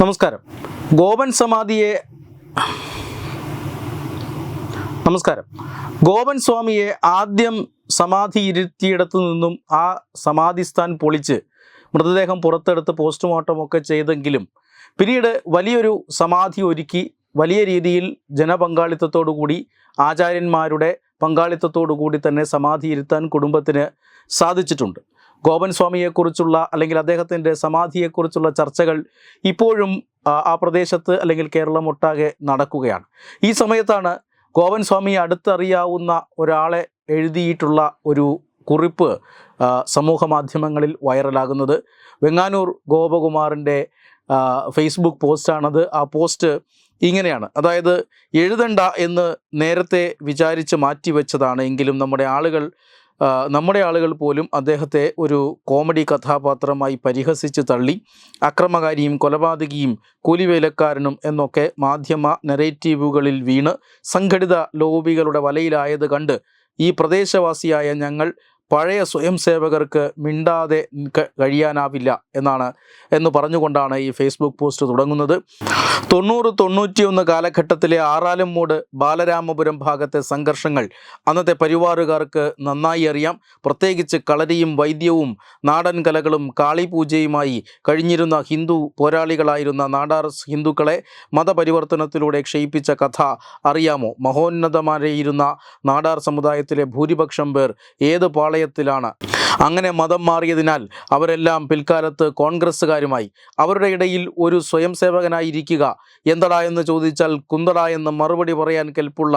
നമസ്കാരം. ഗോപൻ സമാധിയെ നമസ്കാരം. ഗോപൻ സ്വാമിയെ ആദ്യം സമാധി ഇരുത്തിയിടത്തു നിന്നും ആ സമാധിസ്ഥാൻ പൊളിച്ച് മൃതദേഹം പുറത്തെടുത്ത് പോസ്റ്റ്മോർട്ടം ഒക്കെ ചെയ്തെങ്കിലും പിന്നീട് വലിയൊരു സമാധി ഒരുക്കി വലിയ രീതിയിൽ ജനപങ്കാളിത്തത്തോടുകൂടി ആചാര്യന്മാരുടെ പങ്കാളിത്തത്തോടുകൂടി തന്നെ സമാധി ഇരുത്താൻ കുടുംബത്തിന് സാധിച്ചിട്ടുണ്ട്. ഗോപൻ സ്വാമിയെക്കുറിച്ചുള്ള അല്ലെങ്കിൽ അദ്ദേഹത്തിൻ്റെ സമാധിയെക്കുറിച്ചുള്ള ചർച്ചകൾ ഇപ്പോഴും ആ പ്രദേശത്ത് അല്ലെങ്കിൽ കേരളം ഒട്ടാകെ നടക്കുകയാണ്. ഈ സമയത്താണ് ഗോപൻ സ്വാമിയെ അടുത്തറിയാവുന്ന ഒരാളെ എഴുതിയിട്ടുള്ള ഒരു കുറിപ്പ് സമൂഹ മാധ്യമങ്ങളിൽ വൈറലാകുന്നത്. വെങ്ങാനൂർ ഗോപകുമാറിൻ്റെ ഫേസ്ബുക്ക് പോസ്റ്റാണത്. ആ പോസ്റ്റ് ഇങ്ങനെയാണ്. അതായത് എഴുതണ്ട എന്ന് നേരത്തെ വിചാരിച്ച് മാറ്റിവെച്ചതാണ്, എങ്കിലും നമ്മുടെ ആളുകൾ പോലും അദ്ദേഹത്തെ ഒരു കോമഡി കഥാപാത്രമായി പരിഹസിച്ച് തള്ളി. അക്രമകാരിയും കൊലപാതകിയും കൂലിവേലക്കാരനും എന്നൊക്കെ മാധ്യമ നെറേറ്റീവുകളിൽ വീണ് സംഘടിത ലോബികളുടെ വലയിലായത് കണ്ട് ഈ പ്രദേശവാസിയായ ഞങ്ങൾ പഴയ സ്വയം സേവകർക്ക് മിണ്ടാതെ കഴിയാനാവില്ല എന്ന് പറഞ്ഞുകൊണ്ടാണ് ഈ ഫേസ്ബുക്ക് പോസ്റ്റ് തുടങ്ങുന്നത്. 90-91 കാലഘട്ടത്തിലെ ആറാലുംമൂട് ബാലരാമപുരം ഭാഗത്തെ സംഘർഷങ്ങൾ അന്നത്തെ പരിവാറുകാർക്ക് നന്നായി അറിയാം. പ്രത്യേകിച്ച് കളരിയും വൈദ്യവും നാടൻ കലകളും കാളിപൂജയുമായി കഴിഞ്ഞിരുന്ന ഹിന്ദു പോരാളികളായിരുന്ന നാടാർ ഹിന്ദുക്കളെ മതപരിവർത്തനത്തിലൂടെ ക്ഷയിപ്പിച്ച കഥ അറിയാമോ? മഹോന്നതമായിരുന്ന നാടാർ സമുദായത്തിലെ ഭൂരിപക്ഷം പേർ ഏത് പാളയത്തിലാണ്? അങ്ങനെ മതം മാറിയതിനാൽ അവരെല്ലാം പിൽക്കാലത്ത് കോൺഗ്രസ്സുകാരുമായി. അവരുടെ ഇടയിൽ ഒരു സ്വയം സേവകനായിരിക്കുക എന്തടാ എന്ന് ചോദിച്ചാൽ കുന്തട എന്ന് മറുപടി പറയാൻ കെൽപ്പുള്ള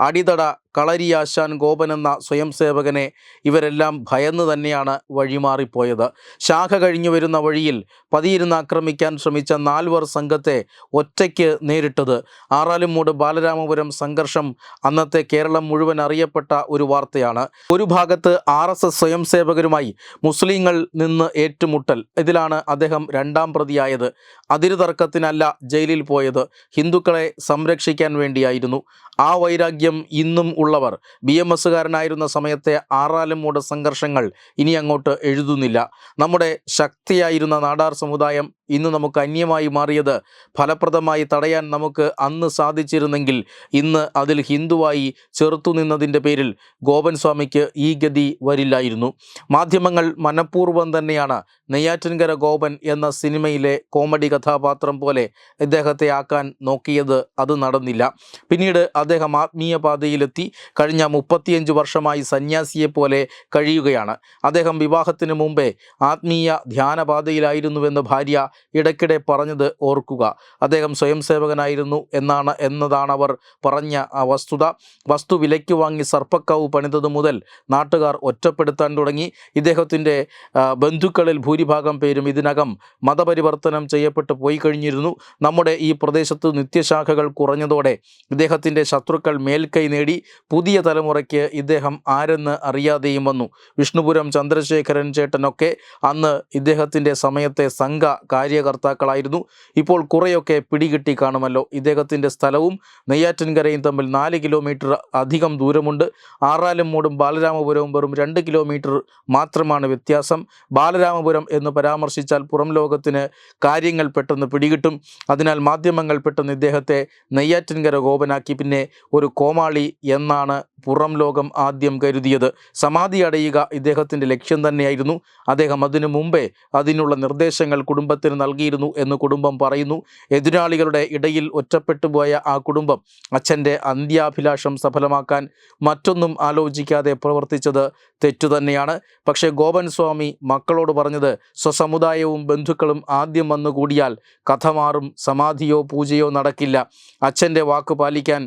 അടിതട കളരിയാശാൻ ഗോപൻ എന്ന സ്വയം സേവകനെ ഇവരെല്ലാം ഭയന്ന് തന്നെയാണ് വഴിമാറിപ്പോയത്. ശാഖ കഴിഞ്ഞു വരുന്ന വഴിയിൽ പതിയിരുന്ന് ആക്രമിക്കാൻ ശ്രമിച്ച 4 സംഘത്തെ ഒറ്റയ്ക്ക് നേരിട്ടത്. ആറാലുംമൂട് ബാലരാമപുരം സംഘർഷം അന്നത്തെ കേരളം മുഴുവൻ അറിയപ്പെട്ട ഒരു വാർത്തയാണ്. ഒരു ഭാഗത്ത് RSS സ്വയം സേവകരുമായി മുസ്ലിങ്ങൾ നിന്ന് ഏറ്റുമുട്ടൽ. ഇതിലാണ് അദ്ദേഹം 2ാം പ്രതിയായത്. അതിരുതർക്കത്തിനല്ല ജയിലിൽ പോയത്, ഹിന്ദുക്കളെ സംരക്ഷിക്കാൻ വേണ്ടിയായിരുന്നു. ആ വൈരാഗ്യം ഇന്നും ഉള്ളവർ BMSകാരനായിരുന്ന സമയത്തെ ആറാലുംമൂട് സംഘർഷങ്ങൾ ഇനി അങ്ങോട്ട് എഴുതുന്നില്ല. നമ്മുടെ ശക്തിയായിരുന്ന നാടാർ സമുദായം ഇന്ന് നമുക്ക് അന്യമായി മാറിയത് ഫലപ്രദമായി തടയാൻ നമുക്ക് അന്ന് സാധിച്ചിരുന്നെങ്കിൽ ഇന്ന് അതിൽ ഹിന്ദുവായി ചെറുത്തുനിന്നതിൻ്റെ പേരിൽ ഗോപൻ സ്വാമിക്ക് ഈ ഗതി വരില്ലായിരുന്നു. മാധ്യമങ്ങൾ മനഃപൂർവ്വം തന്നെയാണ് നെയ്യാറ്റിൻകര ഗോപൻ എന്ന സിനിമയിലെ കോമഡി കഥാപാത്രം പോലെ ഇദ്ദേഹത്തെ ആക്കാൻ നോക്കിയത്. അത് നടന്നില്ല. പിന്നീട് അദ്ദേഹം ആത്മീയ പാതയിലെത്തി. കഴിഞ്ഞ 35 വർഷമായി സന്യാസിയെപ്പോലെ കഴിയുകയാണ്. അദ്ദേഹം വിവാഹത്തിന് മുമ്പേ ആത്മീയ ധ്യാനപാതയിലായിരുന്നുവെന്ന് ഭാര്യ ഇടയ്ക്കിടെ പറഞ്ഞത് ഓർക്കുക. അദ്ദേഹം സ്വയം സേവകനായിരുന്നു എന്നതാണ് അവർ പറഞ്ഞ വസ്തു വിലയ്ക്ക് വാങ്ങി സർപ്പക്കാവ് പണിതത് മുതൽ നാട്ടുകാർ ഒറ്റപ്പെടുത്താൻ തുടങ്ങി. ഇദ്ദേഹത്തിൻ്റെ ബന്ധുക്കളിൽ ഭൂരിഭാഗം പേരും ഇതിനകം മതപരിവർത്തനം ചെയ്യപ്പെട്ട് പോയി കഴിഞ്ഞിരുന്നു. നമ്മുടെ ഈ പ്രദേശത്ത് നിത്യശാഖകൾ കുറഞ്ഞതോടെ ഇദ്ദേഹത്തിൻ്റെ ശത്രുക്കൾ മേൽക്കൈ നേടി. പുതിയ തലമുറയ്ക്ക് ഇദ്ദേഹം ആരെന്ന് അറിയാതെയും വന്നു. വിഷ്ണുപുരം ചന്ദ്രശേഖരൻ ചേട്ടനൊക്കെ അന്ന് ഇദ്ദേഹത്തിൻ്റെ സമയത്തെ സംഘ കാര്യകർത്താക്കളായിരുന്നു. ഇപ്പോൾ കുറേയൊക്കെ പിടികിട്ടി കാണുമല്ലോ. ഇദ്ദേഹത്തിൻ്റെ സ്ഥലവും നെയ്യാറ്റിൻകരയും തമ്മിൽ 4 കിലോമീറ്റർ അധികം ദൂരമുണ്ട്. ആറാലുംമൂടും ബാലരാമപുരവും വെറും 2 കിലോമീറ്റർ മാത്രമാണ് വ്യത്യാസം. ബാലരാമപുരം എന്ന് പരാമർശിച്ചാൽ പുറം ലോകത്തിന് കാര്യങ്ങൾ പെട്ടെന്ന് പിടികിട്ടും. അതിനാൽ മാധ്യമങ്ങൾ പെട്ടെന്ന് ഇദ്ദേഹത്തെ നെയ്യാറ്റിൻകര ഗോപനാക്കി. പിന്നെ ഒരു കോമാളി എന്നാണ് പുറം ലോകം ആദ്യം കരുതിയത്. സമാധി അടയുക ഇദ്ദേഹത്തിൻ്റെ ലക്ഷ്യം തന്നെയായിരുന്നു. അദ്ദേഹം അതിനു മുമ്പേ അതിനുള്ള നിർദ്ദേശങ്ങൾ കുടുംബത്തിന് നൽകിയിരുന്നു എന്ന് കുടുംബം പറയുന്നു. എതിരാളികളുടെ ഇടയിൽ ഒറ്റപ്പെട്ടുപോയ ആ കുടുംബം അച്ഛൻ്റെ അന്ത്യാഭിലാഷം സഫലമാക്കാൻ മറ്റൊന്നും ആലോചിക്കാതെ പ്രവർത്തിച്ചത് തെറ്റുതന്നെയാണ്. പക്ഷേ ഗോപൻ സ്വാമി മക്കളോട് പറഞ്ഞത് സ്വസമുദായവും ബന്ധുക്കളും ആദ്യം വന്നുകൂടിയാൽ കഥ മാറും, സമാധിയോ പൂജയോ നടക്കില്ല. അച്ഛൻ്റെ വാക്ക് പാലിക്കാൻ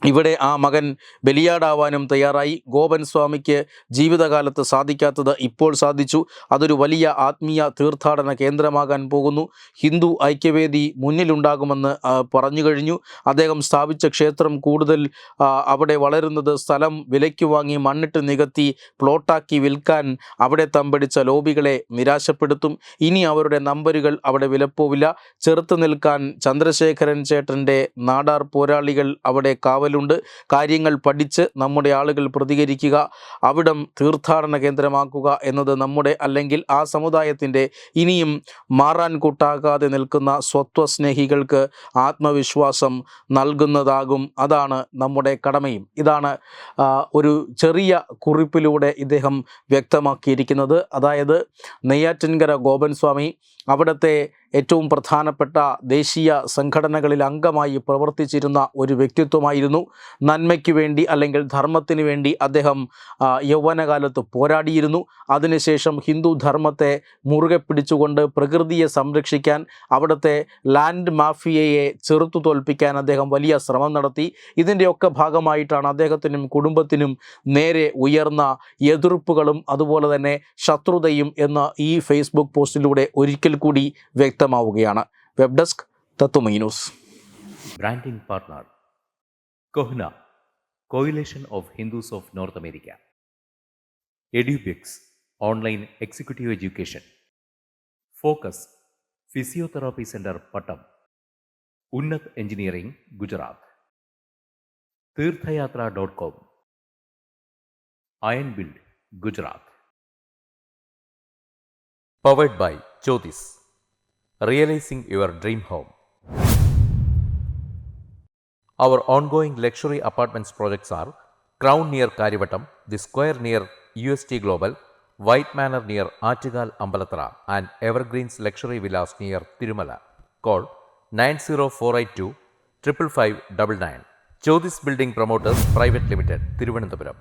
ഇവിടെ ആ മകൻ ബലിയാടാവാനും തയ്യാറായി. ഗോപൻ സ്വാമിക്ക് ജീവിതകാലത്ത് സാധിക്കാത്തത് ഇപ്പോൾ സാധിച്ചു. അതൊരു വലിയ ആത്മീയ തീർത്ഥാടന കേന്ദ്രമാകാൻ പോകുന്നു. ഹിന്ദു ഐക്യവേദി മുന്നിലുണ്ടാകുമെന്ന് പറഞ്ഞു കഴിഞ്ഞു. അദ്ദേഹം സ്ഥാപിച്ച ക്ഷേത്രം കൂടുതൽ അവിടെ വളരുന്നത് സ്ഥലം വിലയ്ക്ക് വാങ്ങി മണ്ണിട്ട് നികത്തി പ്ലോട്ടാക്കി വിൽക്കാൻ അവിടെ തമ്പടിച്ച ലോബികളെ നിരാശപ്പെടുത്തും. ഇനി അവരുടെ നമ്പരുകൾ അവിടെ വിലപ്പോവില്ല. ചെറുത്ത് നിൽക്കാൻ ചന്ദ്രശേഖരൻ ചേട്ടൻ്റെ നാടാർ പോരാളികൾ അവിടെ കാവലും കേരളത്തിലുണ്ട്. കാര്യങ്ങൾ പഠിച്ച് നമ്മുടെ ആളുകൾ പ്രതികരിക്കുക, അവിടം തീർത്ഥാടന കേന്ദ്രമാക്കുക എന്നത് നമ്മുടെ അല്ലെങ്കിൽ ആ സമുദായത്തിൻ്റെ ഇനിയും മാറാൻ കൂട്ടാകാതെ നിൽക്കുന്ന സ്വത്വസ്നേഹികൾക്ക് ആത്മവിശ്വാസം നൽകുന്നതാകും. അതാണ് നമ്മുടെ കടമയും. ഇതാണ് ഒരു ചെറിയ കുറിപ്പിലൂടെ ഇദ്ദേഹം വ്യക്തമാക്കിയിരിക്കുന്നത്. അതായത് നെയ്യാറ്റിൻകര ഗോപൻ സ്വാമി അവിടുത്തെ ഏറ്റവും പ്രധാനപ്പെട്ട ദേശീയ സംഘടനകളിൽ അംഗമായി പ്രവർത്തിച്ചിരുന്ന ഒരു വ്യക്തിത്വമായിരുന്നു. നന്മയ്ക്ക് വേണ്ടി അല്ലെങ്കിൽ ധർമ്മത്തിന് വേണ്ടി അദ്ദേഹം യൗവനകാലത്ത് പോരാടിയിരുന്നു. അതിനുശേഷം ഹിന്ദു ധർമ്മത്തെ മുറുകെ പിടിച്ചുകൊണ്ട് പ്രകൃതിയെ സംരക്ഷിക്കാൻ, അവിടുത്തെ ലാൻഡ് മാഫിയയെ ചെറുത്തു തോൽപ്പിക്കാൻ അദ്ദേഹം വലിയ ശ്രമം നടത്തി. ഇതിൻ്റെയൊക്കെ ഭാഗമായിട്ടാണ് അദ്ദേഹത്തിനും കുടുംബത്തിനും നേരെ ഉയർന്ന എതിർപ്പുകളും അതുപോലെ തന്നെ ശത്രുതയും എന്ന ഈ ഫേസ്ബുക്ക് പോസ്റ്റിലൂടെ ഒരിക്കൽ കൂടി വ്യക്തമാവുകയാണ്. Web desk Tatwamayi news. Branding partner Kohna, Coalition of Hindus of North America. EduBix, Online Executive Education. Focus, Physiotherapy Center, Pattam. Unnat Engineering, Gujarat. Tirthayatra.com. Iron Build, Gujarat. Powered by Jyotis. Realizing your dream home. Our ongoing luxury apartments projects are Crown near Karivattam, The Square near UST Global, White Manor near Achigal Ambalatra, and Evergreens Luxury Villas near Tirumala. Call 90482 55599. Jyotis Building Promoters Private Limited, Thiruvananthapuram.